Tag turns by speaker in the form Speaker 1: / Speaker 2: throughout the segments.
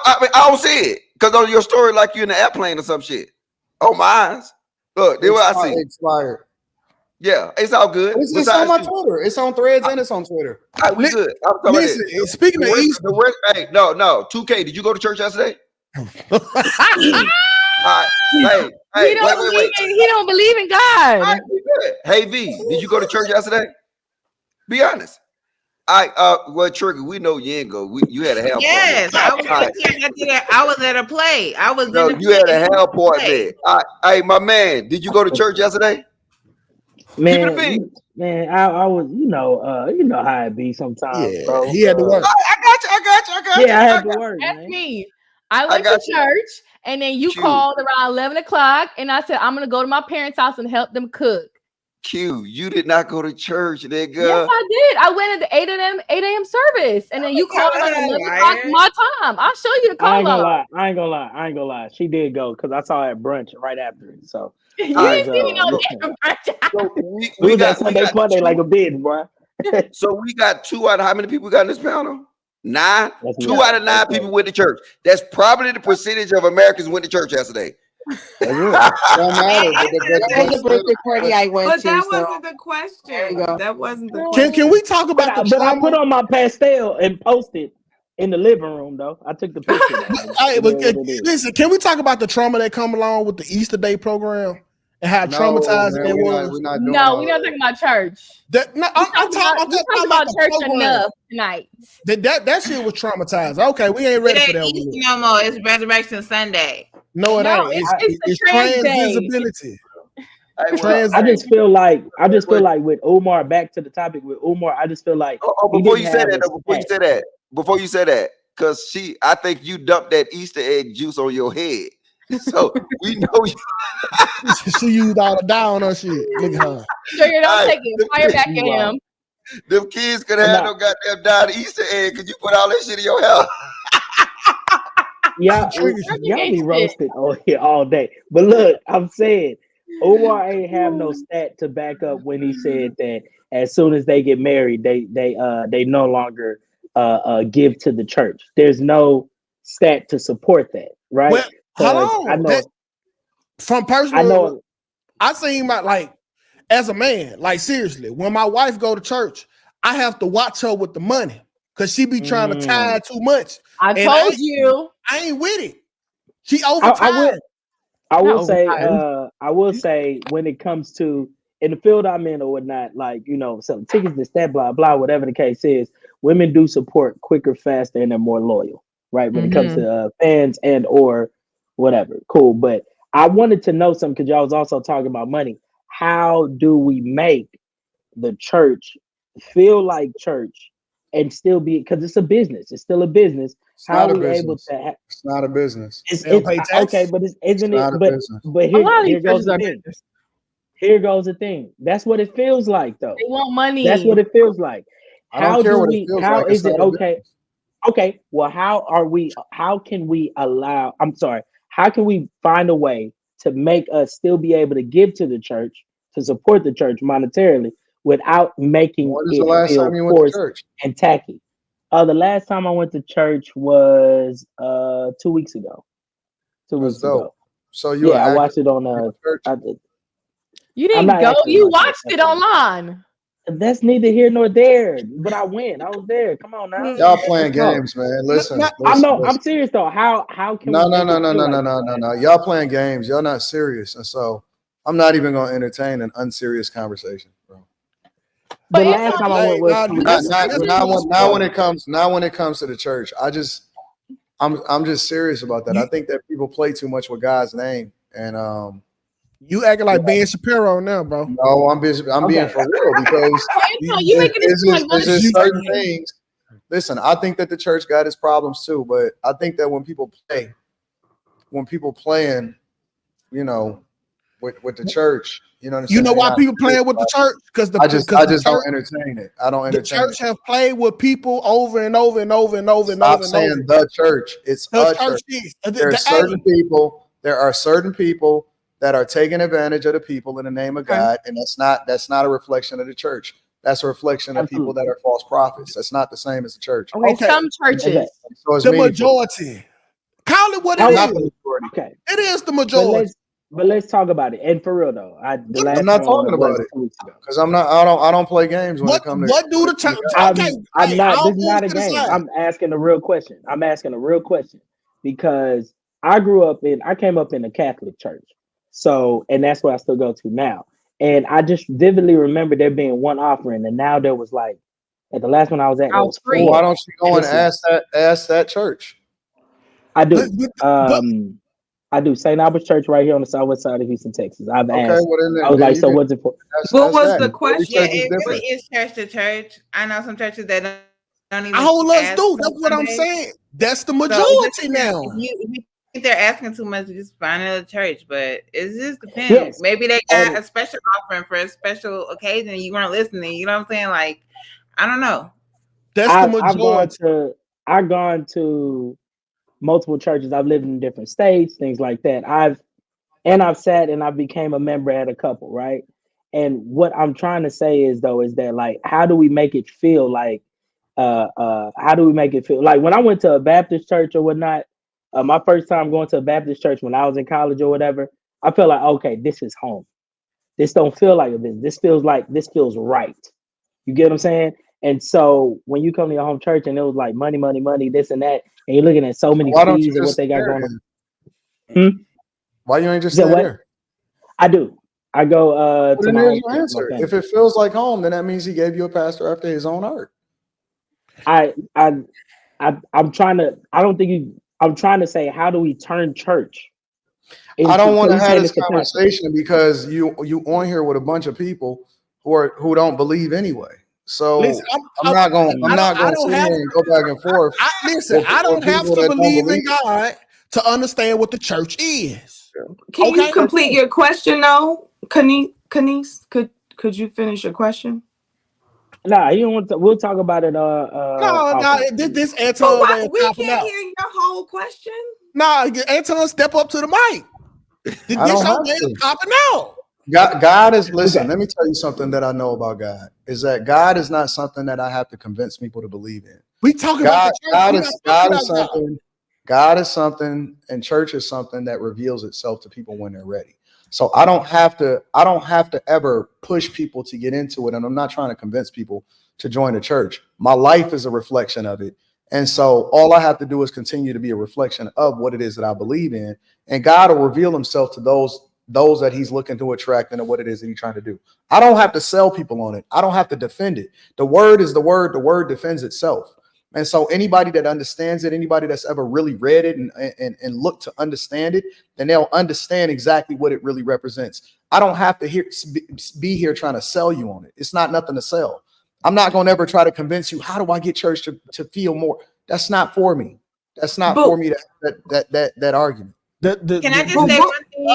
Speaker 1: I don't see it because on your story, like you in the airplane or some shit. Oh my eyes. Look, this what I see.
Speaker 2: Expired.
Speaker 1: Yeah, it's all good.
Speaker 2: It's on my Twitter. It's on Threads and it's on Twitter.
Speaker 1: We good.
Speaker 3: Listen, speaking of Easter,
Speaker 1: no, 2K. Did you go to church yesterday? Hey,
Speaker 4: he don't believe in God.
Speaker 1: Right, hey V, did you go to church yesterday? Be honest. Well, Trigger, we know you ain't go. You had a hell.
Speaker 5: Yes, I was at a play. I was.
Speaker 1: No, you had a hell appointment. Hey, my man, did you go to church yesterday?
Speaker 6: Man, I was, you know how it be sometimes, bro.
Speaker 3: He had to work.
Speaker 1: I got you.
Speaker 6: Yeah, I had to work.
Speaker 4: That's
Speaker 6: man.
Speaker 4: me. I went to church, and then you called around 11 o'clock, and I said, I'm going to go to my parents' house and help them cook.
Speaker 1: Q, you did not go to church, nigga.
Speaker 4: Yes, I did. I went at the 8 a.m. service, and then you called around 11 o'clock my time. I'll show you the call.
Speaker 6: I ain't gonna lie. She did go because I saw her at brunch right after it. So
Speaker 4: you didn't see me on
Speaker 6: brunch. We got Sunday Monday like a bitch, bro.
Speaker 1: So we got 2 out of how many people we got in this panel? 9. 2 out of 9 people went to church. That's probably the percentage of Americans went to church yesterday.
Speaker 2: Don't matter.
Speaker 7: That was a birthday party I went to.
Speaker 5: But that wasn't the question. That wasn't the question.
Speaker 3: Can we talk about the trauma?
Speaker 6: I put on my pastel and posted in the living room, though. I took the picture.
Speaker 3: Listen, can we talk about the trauma that come along with the Easter Day program and how traumatized it was?
Speaker 4: We're not talking about church.
Speaker 3: I'm talking
Speaker 4: about church enough tonight.
Speaker 3: That shit was traumatized. Okay, we ain't ready for that.
Speaker 5: No more. It's Resurrection Sunday.
Speaker 3: No, it ain't. It's trans visibility.
Speaker 6: I just feel like with Umar, back to the topic with Umar, I just feel like
Speaker 1: before you say that, because I think you dumped that Easter egg juice on your head. So we know
Speaker 3: she used all the down on shit. Look at her.
Speaker 4: Sugar, don't take it. Fire back at him.
Speaker 1: Them kids could have no goddamn dyed Easter egg because you put all that shit in your hair.
Speaker 6: Y'all be roasted on here all day. But look, I'm saying Umar ain't have no stat to back up when he said that as soon as they get married, they no longer give to the church. There's no stat to support that, right?
Speaker 3: Well, hold on.
Speaker 6: I know
Speaker 3: from personal. I seen like as a man, like seriously, when my wife go to church, I have to watch her with the money because she be trying to tie too much.
Speaker 4: I told you.
Speaker 3: I ain't with it. She overtired.
Speaker 6: I will say when it comes to in the field I'm in or whatnot, like, you know, some tickets, this, that, blah, blah, whatever the case is, women do support quicker, faster, and they're more loyal, right? When it comes to fans and or whatever. Cool. But I wanted to know something because y'all was also talking about money. How do we make the church feel like church and still be, because it's a business. It's still a business. How are we able to?
Speaker 2: It's not a business.
Speaker 6: It's okay, but isn't it? But here goes the thing. Here goes the thing. That's what it feels like, though.
Speaker 4: They want money.
Speaker 6: That's what it feels like. How is it okay?
Speaker 2: Business.
Speaker 6: Okay. Well, how can we find a way to make us still be able to give to the church, to support the church monetarily without making it feel forced and tacky? The last time I went to church was 2 weeks ago. 2 weeks ago.
Speaker 2: So I
Speaker 6: watched it on
Speaker 4: You didn't go. You watched it online.
Speaker 6: That's neither here nor there. But I went. I was there. Come on now.
Speaker 2: Y'all playing games, man. Listen.
Speaker 6: I'm serious though. How can
Speaker 2: No. Y'all playing games. Y'all not serious, and so I'm not even gonna entertain an unserious conversation, bro.
Speaker 6: The last time I went was
Speaker 2: now when it comes to the church, I'm just serious about that. I think that people play too much with God's name, and
Speaker 3: you acting like Ben Shapiro now, bro.
Speaker 2: No, I'm being for real because it's just certain things. Listen, I think that the church got its problems too, but I think that when people playing, you know, with the church, you know what I'm saying?
Speaker 3: You know why people playing with the church? Because
Speaker 2: I just don't entertain it. I don't entertain it.
Speaker 3: The church have played with people over and over and over and over and
Speaker 2: Stop
Speaker 3: over.
Speaker 2: saying the church. It's a church. There are certain people that are taking advantage of the people in the name of God, and that's not a reflection of the church. That's a reflection of people that are false prophets. That's not the same as the church.
Speaker 4: Okay. Some churches.
Speaker 2: So
Speaker 3: the majority. Call it what it is.
Speaker 6: Okay,
Speaker 3: it is the majority.
Speaker 6: But let's talk about it. And for real though,
Speaker 2: I'm not talking about it because I'm not. I don't play games when it comes to
Speaker 3: what do the church.
Speaker 6: I'm not. This is not a game. I'm asking a real question. Because I came up in a Catholic church, so and that's where I still go to now. And I just vividly remember there being one offering, and now there was like at the last one I was at, it was 4.
Speaker 2: Why don't you go and ask that church?
Speaker 6: I do. I do. St. Albert's Church right here on the southwest side of Houston, Texas. I've asked. I was like, so what's it for?
Speaker 5: What was the question? Yeah, it really is church to church. I know some churches that don't even.
Speaker 3: All us do. That's what I'm saying. That's the majority now.
Speaker 5: If you think they're asking too much, just find another church. But it just depends. Yes. Maybe they got a special offering for a special occasion. You weren't listening. You know what I'm saying? Like, I don't know.
Speaker 3: That's the majority.
Speaker 6: I've gone to multiple churches. I've lived in different states, things like that. I've sat and I became a member at a couple, right? And what I'm trying to say is that like, how do we make it feel like how do we make it feel like when I went to a Baptist church or whatnot, my first time going to a Baptist church when I was in college or whatever, I felt like, okay, this is home. This don't feel like a business. This feels right. You get what I'm saying? And so when you come to your home church and it was like money, this and that, and you're looking at so many fees and what they got going on.
Speaker 2: Why you ain't just stay there?
Speaker 6: I do. I go to
Speaker 2: my answer. If it feels like home, then that means he gave you a pastor after his own heart.
Speaker 6: I'm trying to say, how do we turn church?
Speaker 2: I don't want to have this conversation because you on here with a bunch of people who don't believe anyway. So listen, I'm not going to sit here and go back and forth.
Speaker 3: I don't have to believe in God to understand what the church is.
Speaker 8: Can you complete your question though? Kanice, could you finish your question?
Speaker 6: Nah, you don't want to. We'll talk about it.
Speaker 3: No. This Anton.
Speaker 8: We can't hear your whole question.
Speaker 3: Nah, Anton, step up to the mic. This is popping out.
Speaker 2: God is, listen, let me tell you something that I know about God is that God is not something that I have to convince people to believe in.
Speaker 3: We talking about
Speaker 2: God is something, and church is something that reveals itself to people when they're ready. So I don't have to ever push people to get into it. And I'm not trying to convince people to join the church. My life is a reflection of it. And so all I have to do is continue to be a reflection of what it is that I believe in. And God will reveal himself to those that he's looking to attract and what it is that he's trying to do. I don't have to sell people on it. I don't have to defend it. The word is the word. The word defends itself. And so anybody that understands it, anybody that's ever really read it and looked to understand it, then they'll understand exactly what it really represents. I don't have to be here trying to sell you on it. It's not nothing to sell. I'm not going to ever try to convince you, how do I get church to feel more? That's not for me. That's not for me, that argument.
Speaker 5: Can I just say one thing?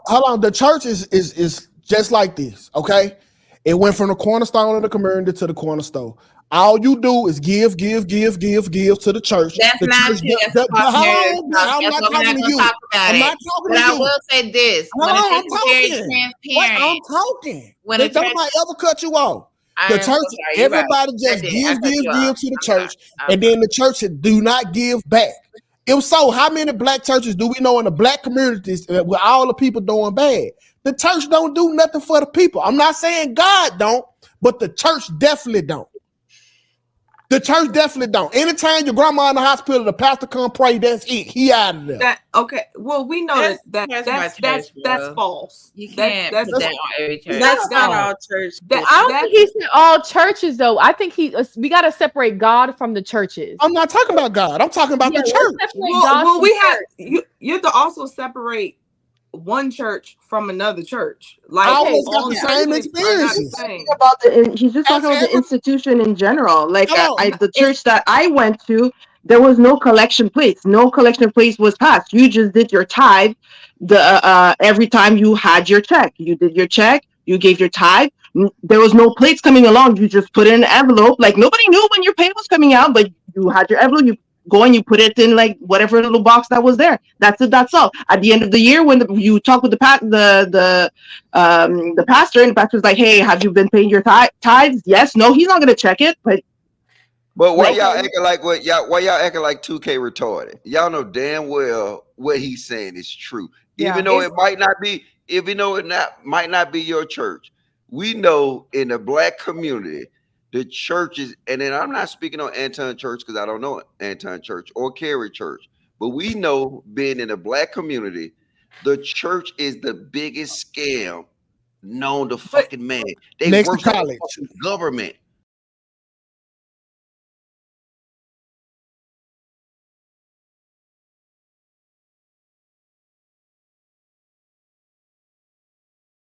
Speaker 3: Hold on. The church is just like this, okay? It went from the cornerstone of the community to the cornerstone. All you do is give to the church.
Speaker 5: That's
Speaker 3: the
Speaker 5: not
Speaker 3: church,
Speaker 5: true.
Speaker 3: I'm not talking to you. I'm not talking to you.
Speaker 5: I will say this. When the church is very transparent.
Speaker 3: I'm talking.
Speaker 5: When
Speaker 3: don't nobody ever cut you off. The church, everybody just give to the church, and then the church do not give back. If so, how many black churches do we know in the black communities with all the people doing bad? The church don't do nothing for the people. I'm not saying God don't, but the church definitely don't. The church definitely don't. Anytime your grandma in the hospital, the pastor come pray, that's it. He out of there.
Speaker 8: Okay. Well, we know that's false.
Speaker 5: You can't put that on every church.
Speaker 8: That's not all church.
Speaker 4: I don't think he said all churches though. I think we got to separate God from the churches.
Speaker 3: I'm not talking about God. I'm talking about the church.
Speaker 8: You have to also separate one church from another church. Like
Speaker 3: always got the same experiences.
Speaker 7: He's just talking about the institution in general. Like the church that I went to, there was no collection plates. No collection plates was passed. You just did your tithe. Every time you had your check, you did your check. You gave your tithe. There was no plates coming along. You just put it in an envelope. Like nobody knew when your pay was coming out, but you had your envelope. You go and you put it in like whatever little box that was there. That's it. That's all. At the end of the year, when you talk with the pastor, and the pastor's like, "Hey, have you been paying your tithes?" Yes. No. He's not going to check it, but
Speaker 1: But why y'all acting like why y'all acting like 2K retarded? Y'all know damn well what he's saying is true. Even though it might not be, might not be your church. We know in the black community, the churches, and then I'm not speaking on Anton Church because I don't know Anton Church or Carey Church, but we know being in the black community, the church is the biggest scam known to fucking man. They work for the government.